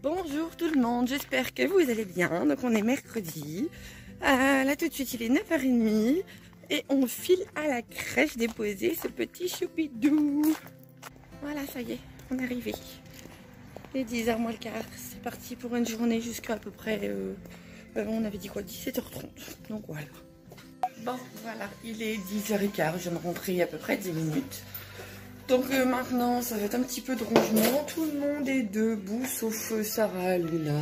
Bonjour tout le monde, j'espère que vous allez bien. Donc on est mercredi, là tout de suite il est 9h30 et on file à la crèche déposer ce petit choupidou. Voilà, ça y est, on est arrivé. Il est 10h moins le quart, c'est parti pour une journée jusqu'à peu près, on avait dit quoi, 17h30, donc voilà. Bon voilà, il est 10h15, je viens de rentrer il y a à peu près 10 minutes. Donc maintenant ça va être un petit peu de rangement, tout le monde est debout sauf Sarah, Luna.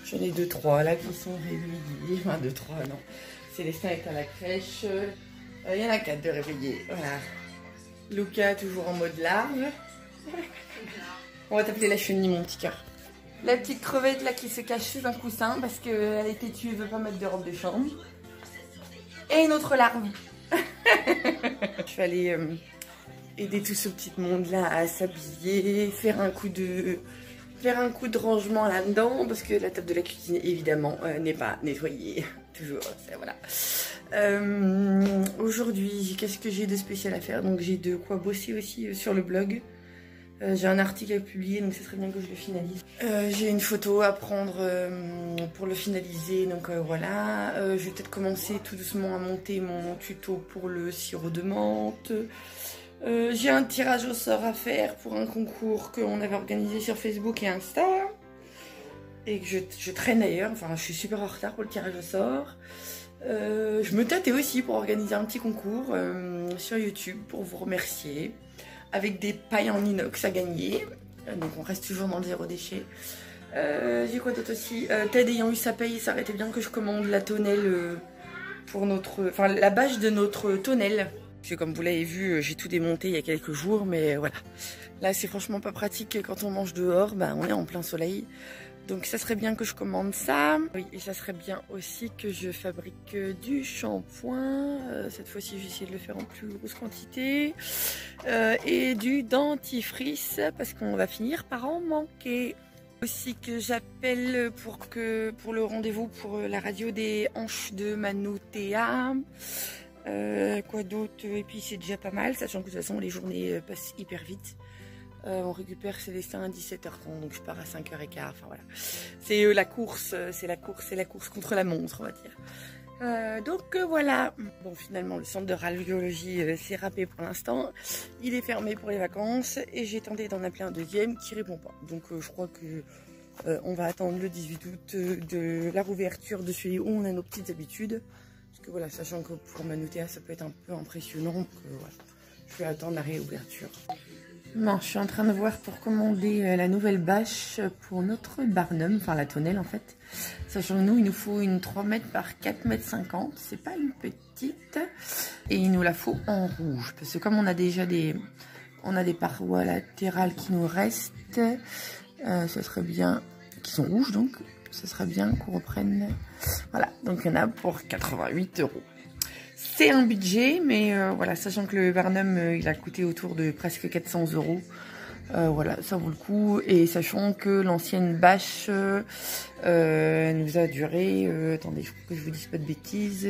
J'en ai 2-3 là qui sont réveillés, enfin 2-3 non. Célestin est à la crèche, il y en a 4 de réveillés, voilà. Luca toujours en mode larve. On va t'appeler la chenille mon petit cœur. La petite crevette là qui se cache sous un coussin parce qu'elle est têtue et veut pas mettre de robe de chambre. Et une autre larve. Je vais aller... aider tout ce petit monde là à s'habiller, faire un coup de rangement là-dedans parce que la table de la cuisine évidemment n'est pas nettoyée toujours, voilà. Aujourd'hui qu'est-ce que j'ai de spécial à faire, donc j'ai de quoi bosser aussi sur le blog. J'ai un article à publier donc ce serait bien que je le finalise. J'ai une photo à prendre pour le finaliser, donc voilà. Je vais peut-être commencer tout doucement à monter mon tuto pour le sirop de menthe. J'ai un tirage au sort à faire pour un concours qu'on avait organisé sur Facebook et Insta. Et que je traîne d'ailleurs, enfin je suis super en retard pour le tirage au sort. Je me tâtais aussi pour organiser un petit concours sur YouTube pour vous remercier. Avec des pailles en inox à gagner. Donc on reste toujours dans le zéro déchet. J'ai quoi d'autre aussi, Ted ayant eu sa paye, ça aurait été bien que je commande la tonnelle pour notre... Enfin la bâche de notre tonnelle. Parce que comme vous l'avez vu, j'ai tout démonté il y a quelques jours, mais voilà. Là, c'est franchement pas pratique quand on mange dehors, bah, on est en plein soleil. Donc ça serait bien que je commande ça. Oui, et ça serait bien aussi que je fabrique du shampoing. Cette fois-ci, j'ai essayé de le faire en plus grosse quantité. Et du dentifrice, parce qu'on va finir par en manquer. Aussi que j'appelle pour le rendez-vous pour la radio des hanches de Manoutéa. Quoi d'autre, et puis c'est déjà pas mal, sachant que de toute façon les journées passent hyper vite. On récupère Célestin à 17h30, donc je pars à 5h15, enfin voilà. C'est la course, c'est la course contre la montre, on va dire. Donc voilà. Bon, finalement le centre de radiologie s'est râpé pour l'instant. Il est fermé pour les vacances et j'ai tenté d'en appeler un deuxième qui répond pas. Donc je crois que on va attendre le 18 août de la rouverture de celui où on a nos petites habitudes. Parce que voilà, sachant que pour Manoutéa ça peut être un peu impressionnant, donc voilà, je vais attendre la réouverture. Non, je suis en train de voir pour commander la nouvelle bâche pour notre barnum, enfin la tonnelle en fait. Sachant que nous, il nous faut une 3 mètres par 4 mètres 50, c'est pas une petite. Et il nous la faut en rouge, parce que comme on a déjà des parois latérales qui nous restent, ça serait bien, qui sont rouges donc. Ce serait bien qu'on reprenne. Voilà, donc il y en a pour 88 €. C'est un budget, mais voilà, sachant que le Barnum il a coûté autour de presque 400 €. Voilà, ça vaut le coup. Et sachant que l'ancienne bâche nous a duré, attendez, il faut que je vous dise pas de bêtises,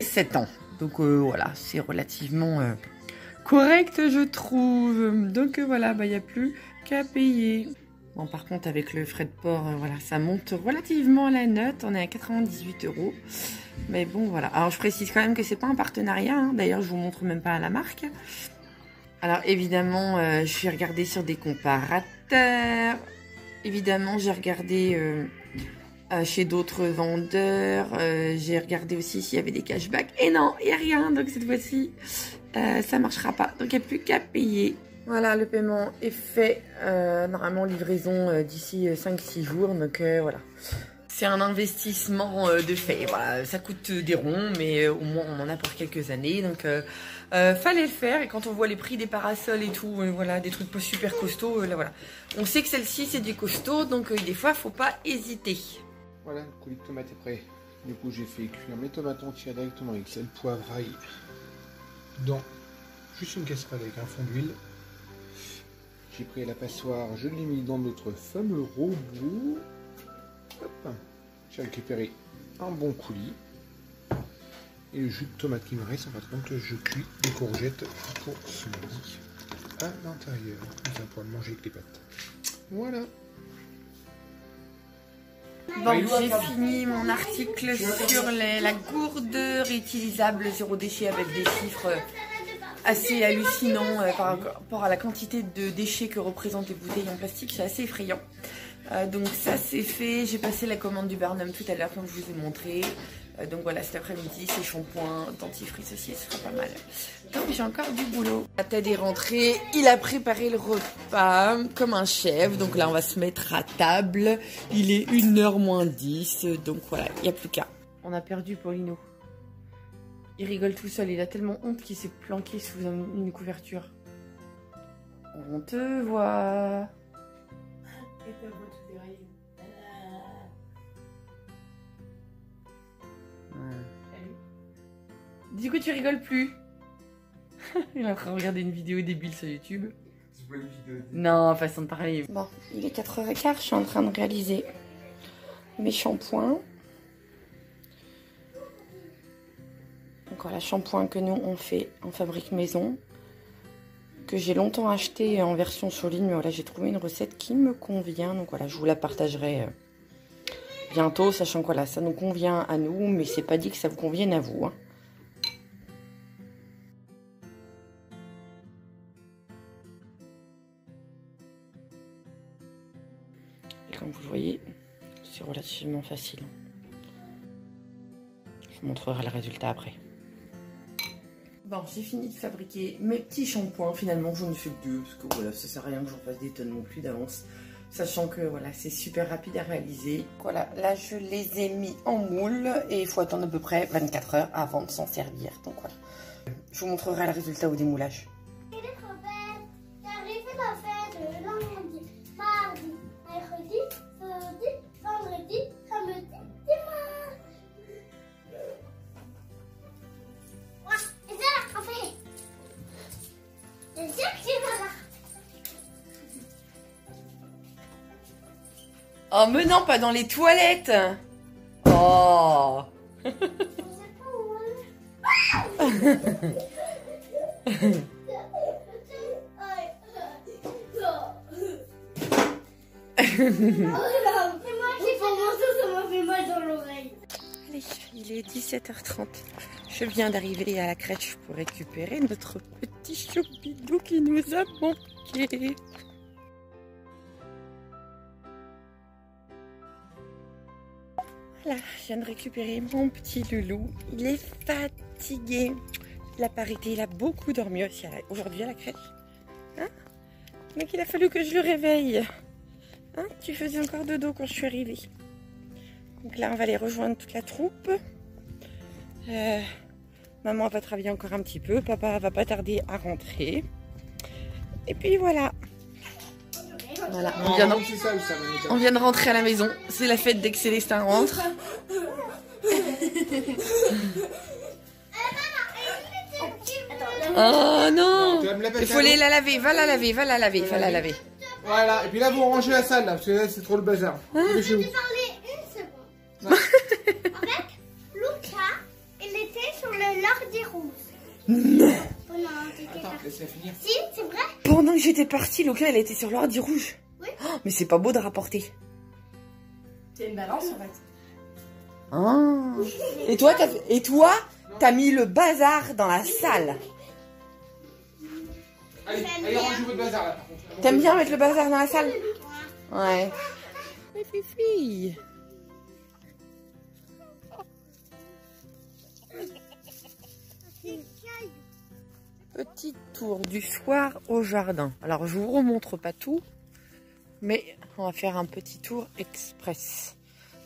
7 ans. Donc voilà, c'est relativement correct, je trouve. Donc voilà, bah il n'y a plus qu'à payer. Bon, par contre, avec le frais de port, voilà, ça monte relativement la note. On est à 98 €. Mais bon, voilà. Alors, je précise quand même que c'est pas un partenariat. Hein. D'ailleurs, je vous montre même pas la marque. Alors, évidemment, je suis regardée sur des comparateurs. Évidemment, j'ai regardé chez d'autres vendeurs. J'ai regardé aussi s'il y avait des cashbacks. Et non, il n'y a rien. Donc, cette fois-ci, ça marchera pas. Donc, il n'y a plus qu'à payer. Voilà, le paiement est fait, normalement livraison d'ici 5-6 jours, donc voilà. C'est un investissement de fait, voilà, ça coûte des ronds, mais au moins on en a pour quelques années, donc fallait le faire. Et quand on voit les prix des parasols et tout, voilà, des trucs pas super costauds, là voilà. On sait que celle-ci c'est du costaud, donc des fois faut pas hésiter. Voilà, le coulis de tomate est prêt. Du coup j'ai fait cuire mes tomates entières directement avec sel, poivre, ail, dans juste une casserole avec un fond d'huile. J'ai pris la passoire, je l'ai mis dans notre fameux robot. Hop. J'ai récupéré un bon coulis. Et le jus de tomate qui me reste, en fin de compte, je cuis des courgettes pour ce midi à l'intérieur. Comme ça, pour le manger avec les pâtes. Voilà. Bon, j'ai fini mon article sur la gourde réutilisable zéro déchet avec des chiffres assez hallucinants par rapport à la quantité de déchets que représentent les bouteilles en plastique. C'est assez effrayant. Donc ça c'est fait. J'ai passé la commande du Barnum tout à l'heure comme je vous ai montré. Donc voilà, cet après-midi, c'est shampoing, dentifrice aussi, ce sera pas mal. Donc j'ai encore du boulot. Ted est rentré, il a préparé le repas comme un chef. Donc là, on va se mettre à table. Il est 1h moins 10. Donc voilà, il n'y a plus qu'à. On a perdu Paulino. Il rigole tout seul, il a tellement honte qu'il s'est planqué sous une couverture. On te voit. Et ta voix tout déraillée. Du coup, tu rigoles plus. Il est en train de regarder une vidéo débile sur YouTube. C'est pas une vidéo. Non, façon de parler. Bon, il est 4h15, je suis en train de réaliser mes shampoings. Donc voilà, shampoing que nous on fait en fabrique maison. Que j'ai longtemps acheté en version Soline, mais voilà, j'ai trouvé une recette qui me convient. Donc voilà, je vous la partagerai bientôt, sachant que voilà, ça nous convient à nous, mais c'est pas dit que ça vous convienne à vous. Hein. Et comme vous le voyez, c'est relativement facile. Je vous montrerai le résultat après. Bon, j'ai fini de fabriquer mes petits shampoings. Finalement, j'en ai fait que 2 parce que voilà, ça sert à rien que j'en fasse des tonnes non plus d'avance. Sachant que voilà, c'est super rapide à réaliser. Voilà, là je les ai mis en moule et il faut attendre à peu près 24 heures avant de s'en servir. Donc voilà, je vous montrerai le résultat au démoulage. Il est trop belle. J'arrive à faire le lundi, mardi, mercredi, jeudi, vendredi, samedi, dimanche. Ouais, et c'est la café. C'est sûr que c'est pas là. Oh, mais non, pas dans les toilettes. Oh. Allez, il est 17h30. Je viens d'arriver à la crèche pour récupérer notre petit choupidou qui nous a manqué. Voilà, je viens de récupérer mon petit loulou. Il est fatigué. Il a pas arrêté, il a beaucoup dormi aussi aujourd'hui à la crèche. Hein? Donc il a fallu que je le réveille. Hein? Tu faisais encore dodo quand je suis arrivée. Donc là, on va aller rejoindre toute la troupe. Maman va travailler encore un petit peu. Papa va pas tarder à rentrer. Et puis voilà. Voilà, on vient de rentrer à la maison. C'est la fête dès que Célestin rentre. Oh non! Il faut aller la laver. Va la laver, va la laver, va la laver. Voilà, et puis là vous rangez la salle là, parce que là c'est trop le bazar. Je vais parler une seconde. En fait, Lucas, il était sur le l'ordi rouge. Non! Attends, laisse-la finir. Si, c'est vrai? Pendant que j'étais partie, Lucas, elle était sur l'ordi rouge. Oui. Oh, mais c'est pas beau de rapporter. C'est une balance en fait. Oh. Et toi, t'as mis le bazar dans la salle. Allez, rangez votre bazar là. T'aimes bien mettre le bazar dans la salle? Ouais. Mais Fifi. Petit tour du soir au jardin. Alors je vous remontre pas tout, mais on va faire un petit tour express.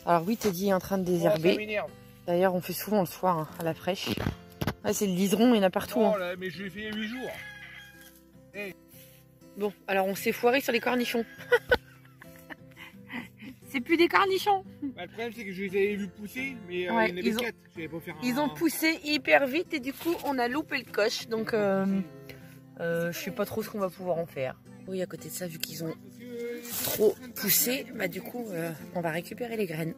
Alors oui, Teddy est en train de désherber. D'ailleurs, on fait souvent le soir hein, à la fraîche. Ah, c'est le liseron, il y en a partout. Oh hein. là, mais je l'ai fait il y a 8 jours. Hey. Bon, alors on s'est foiré sur les cornichons. C'est plus des cornichons. Bah, le problème c'est que je les avais vus pousser, mais Ouais, il y en avait 4. Je pas faire Ils ont poussé hyper vite et du coup on a loupé le coche. Donc je sais pas trop ce qu'on va pouvoir en faire. Oui, à côté de ça, vu qu'ils ont trop poussé, bah du coup on va récupérer les graines.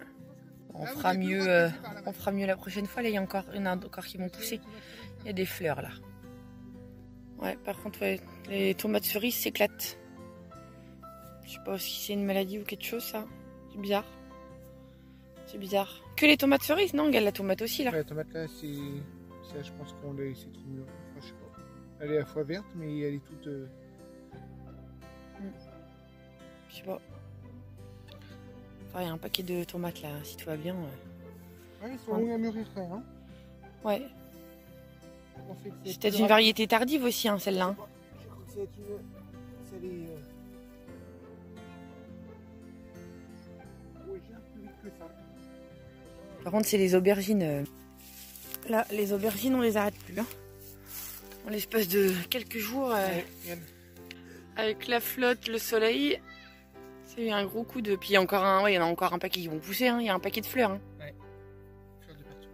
On fera mieux la prochaine fois. Là, il y en a encore qui vont pousser. Il y a des fleurs là. Ouais, par contre, ouais, les tomates cerises s'éclatent. Je sais pas si c'est une maladie ou quelque chose, ça. C'est bizarre. C'est bizarre. Que les tomates cerises, non? Regarde la tomate aussi là. Ouais, la tomate là, c'est. Ça, je pense qu'on l'a laissé trop mûr. Enfin, je sais pas. Elle est à la fois verte, mais elle est toute. Je sais pas. Enfin, il y a un paquet de tomates là, si tout va bien. Ouais, ils sont longs à mûrir, hein. Ouais. C'est C'est peut-être une variété tardive aussi, hein, celle-là. Hein. Je crois que c'est une. C'est les. Ouais, j'ai un plus vite que ça. Par contre, c'est les aubergines. Là, les aubergines, on les arrête plus. Hein. En l'espace de quelques jours, avec la flotte, le soleil, c'est un gros coup de. Puis il y a encore un, ouais, il y en a encore un paquet qui vont pousser. Hein. Il y a un paquet de fleurs. Hein. Ouais. Fleurs de partout.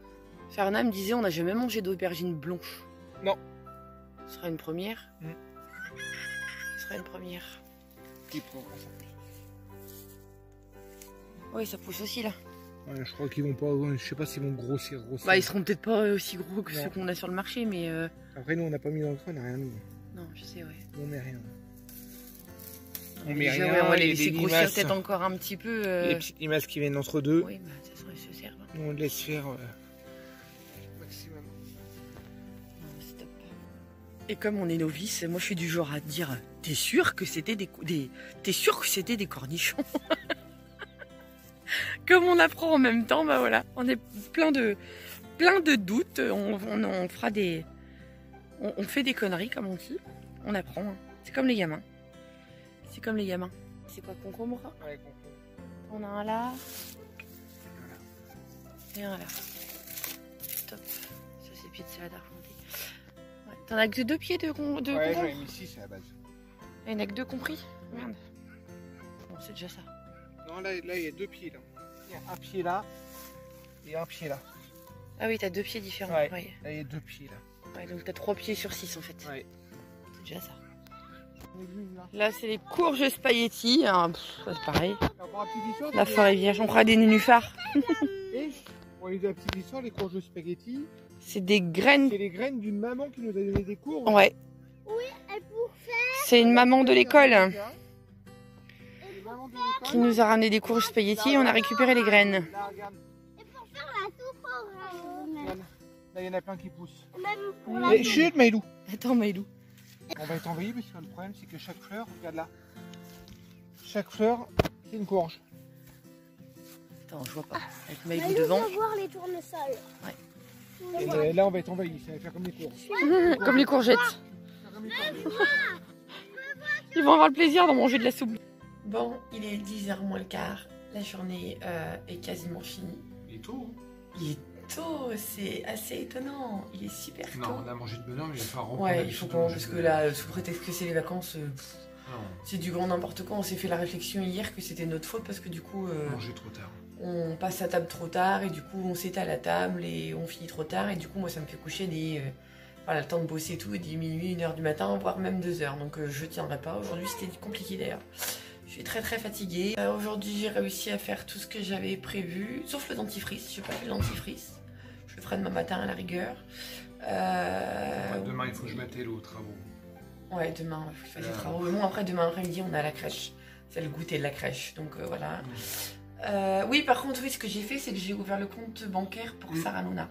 Sarna me disait, on n'a jamais mangé d'aubergines blanches. Non. Ce sera une première. Ce sera une première. Qui prend ça? Oui, ça pousse aussi là. Ouais, je crois qu'ils vont pas. Je sais pas s'ils vont grossir. Bah, ils seront peut-être pas aussi gros que ceux qu'on a sur le marché, mais. Après, nous, on n'a pas mis dans le creux, on n'a rien mis. Non, je sais, ouais. On met rien. On met rien. Ouais, on va les laisser grossir peut-être encore un petit peu. Les petites limaces qui viennent entre deux. Oui, bah, ça serait se servent. Nous, on laisse faire maximum. Non, c'est top. Et comme on est novice, moi je suis du genre à dire t'es sûr que c'était t'es sûr que c'était des cornichons? Comme on apprend en même temps, bah voilà, on est plein de doutes. On fera des. On fait des conneries, comme on dit. On apprend. Hein. C'est comme les gamins. C'est comme les gamins. C'est quoi, concombre? Ouais, concombre. On a un là. Et un là. Top. Ça, c'est pieds de salade argentée. Ouais. T'en as que 2 pieds de concombre? Ouais, j'en ai mis 6 à la base. Il y en a que 2 compris? Merde. Bon, c'est déjà ça. Non, là, il y a 2 pieds là. Il y a un pied là et un pied là. Ah oui, t'as 2 pieds différents. Ouais. Ouais. Là, il y a 2 pieds là. Ouais, donc t'as 3 pieds sur 6 en fait. Ouais. C'est déjà ça. Là, c'est les courges spaghetti. Hein, c'est pareil. La forêt vierge. On fera des nénuphars. Et pour les petites histoires, les courges de spaghetti. C'est des graines. C'est les graines d'une maman qui nous a donné des courges. Ouais. Oui, et pour faire. C'est une maman de l'école qui nous a ramené des courges spaghetti. On a récupéré les graines. Là, regarde. Et pour faire la soupe au Regarde. Là, il y en a plein qui poussent. Même pour Oui. la Mais chut, Maïlou. Attends, Maïlou. On va être envahi parce que le problème, c'est que chaque fleur, regarde là. Chaque fleur, c'est une courge. Attends, je vois pas. Avec Maïlou Maïlou devant. veut voir les tournesols. Ouais. Et là, on va être envahi. Ça va faire comme les courges. Comme les courgettes. Ils vont avoir le plaisir d'en manger de la soupe. Bon, il est 10h moins le quart. La journée est quasiment finie. Il est tôt. Il est tôt, c'est assez étonnant. Il est super tôt. Non, on a mangé de bonheur, mais il va falloir reprendre. Ouais, il faut qu'on. Parce que là, sous prétexte que c'est les vacances, Non, c'est du grand n'importe quoi. On s'est fait la réflexion hier que c'était notre faute parce que du coup, manger trop tard. on passe à table trop tard et du coup, on s'étale à table et on finit trop tard. Et du coup, moi, ça me fait coucher voilà, le temps de bosser et tout, dès minuit, 1h du matin, voire même 2h. Donc, je tiendrai pas. Aujourd'hui, c'était compliqué d'ailleurs. Je suis très fatiguée. Aujourd'hui, j'ai réussi à faire tout ce que j'avais prévu, sauf le dentifrice. Je n'ai pas fait le dentifrice. Je le ferai demain matin à la rigueur. Demain, il faut que je mette l'eau, travaux. Ouais, demain, il faut que je fasse des travaux. Mais bon, après, demain après-midi, on est à la crèche. C'est le goûter de la crèche. Donc, voilà. Oui, par contre, oui, ce que j'ai fait, c'est que j'ai ouvert le compte bancaire pour Sarah Luna.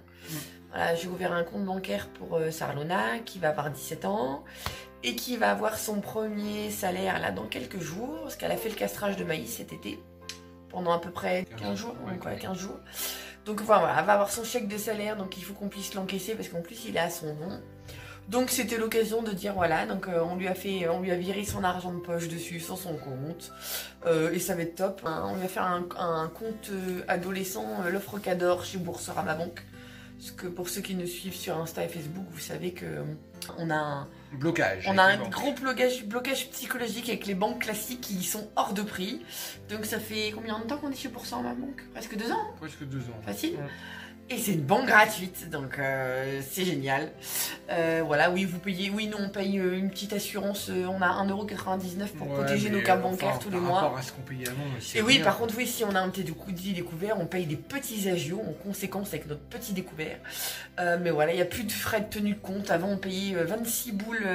Voilà, j'ai ouvert un compte bancaire pour Sarah Luna, qui va avoir 17 ans. Et qui va avoir son premier salaire là dans quelques jours, parce qu'elle a fait le castrage de maïs cet été, pendant à peu près 15 jours. Donc, ouais, 15 jours. Donc voilà, elle va avoir son chèque de salaire, donc il faut qu'on puisse l'encaisser, parce qu'en plus il est à son nom. Donc c'était l'occasion de dire voilà, donc on lui a viré son argent de poche dessus, sans son compte, et ça va être top. On lui a fait un compte adolescent, l'offre Cador chez Boursorama Banque. Parce que pour ceux qui nous suivent sur Insta et Facebook, vous savez que on a un blocage. On a un gros blocage psychologique avec les banques classiques qui sont hors de prix. Donc ça fait combien de temps qu'on est chez Boursorama Banque? Presque 2 ans. Presque 2 ans. Facile. Et c'est une banque gratuite, donc c'est génial. Voilà, oui, vous payez, oui, nous on paye une petite assurance, on a 1,99 € pour protéger nos cartes bancaires tous les mois. Par rapport à ce qu'on payait avant, et oui, par contre, oui, si on a un petit découvert, on paye des petits agios en conséquence avec notre petit découvert. Mais voilà, il n'y a plus de frais de tenue de compte. Avant, on payait 26 boules.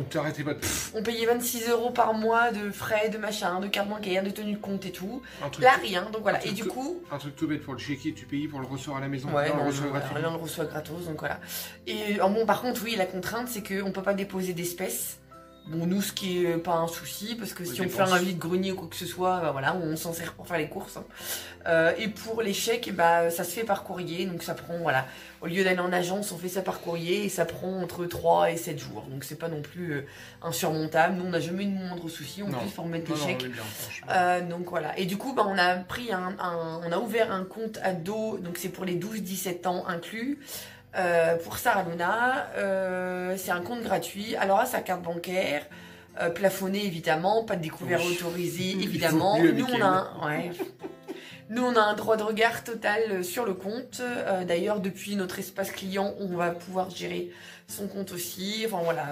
T'arrêtais pas de... On payait 26 € par mois de frais, de machin, de carte bancaire, de tenue de compte et tout. truc Là, rien. Donc voilà. Et du coup. Un truc tout bête pour le checker, tu payes pour le recevoir à la maison. Ouais, non, non, on le reçoit gratos. Donc voilà. Et bon, par contre, oui, la contrainte, c'est qu'on peut pas déposer d'espèces. Bon, nous, ce qui est pas un souci, parce que si on fait un vide-grenier ou quoi que ce soit, bah, voilà, on s'en sert pour faire les courses. Hein. Et pour les chèques, bah, ça se fait par courrier, donc ça prend, voilà, au lieu d'aller en agence, on fait ça par courrier, et ça prend entre 3 et 7 jours. Donc c'est pas non plus insurmontable. Nous, on n'a jamais eu de moindre souci, on peut formater des chèques. Donc voilà. Et du coup, bah, on a pris on a ouvert un compte ado, donc c'est pour les 12-17 ans inclus. Pour Sarah Luna, c'est un compte gratuit. Alors à sa carte bancaire, plafonnée évidemment, pas de découvert autorisé évidemment. Nous on a un droit de regard total sur le compte. D'ailleurs depuis notre espace client, on va pouvoir gérer son compte aussi. Enfin voilà,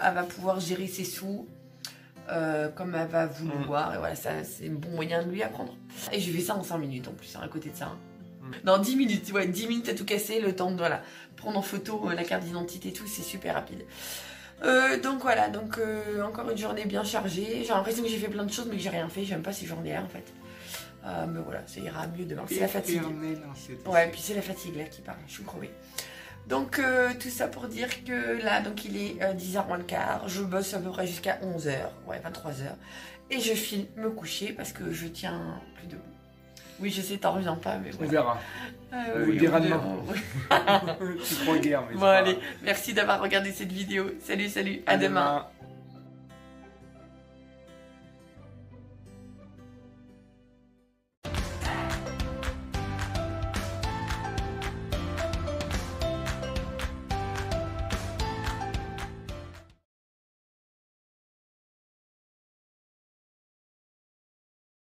elle va pouvoir gérer ses sous comme elle va vouloir. Et voilà, ça c'est un bon moyen de lui apprendre. Et j'ai fait ça en 5 minutes en plus, à côté de ça. Dans 10 minutes, ouais, 10 minutes à tout casser, le temps de prendre en photo la carte d'identité et tout, c'est super rapide. Donc voilà, encore une journée bien chargée. J'ai l'impression que j'ai fait plein de choses mais que j'ai rien fait, j'aime pas ces journées-là en fait. Mais voilà, ça ira mieux demain, c'est la fatigue. Ouais, puis c'est la fatigue là qui parle, je suis crevée. Donc tout ça pour dire que là, donc il est 10h moins le quart, je bosse à peu près jusqu'à 11h, ouais 23h. Et je file me coucher parce que je tiens plus debout. Oui, je sais, t'en reviens pas, mais voilà. On verra. On verra demain. Tu crois guère, mais bon, allez, merci d'avoir regardé cette vidéo. Salut, à demain.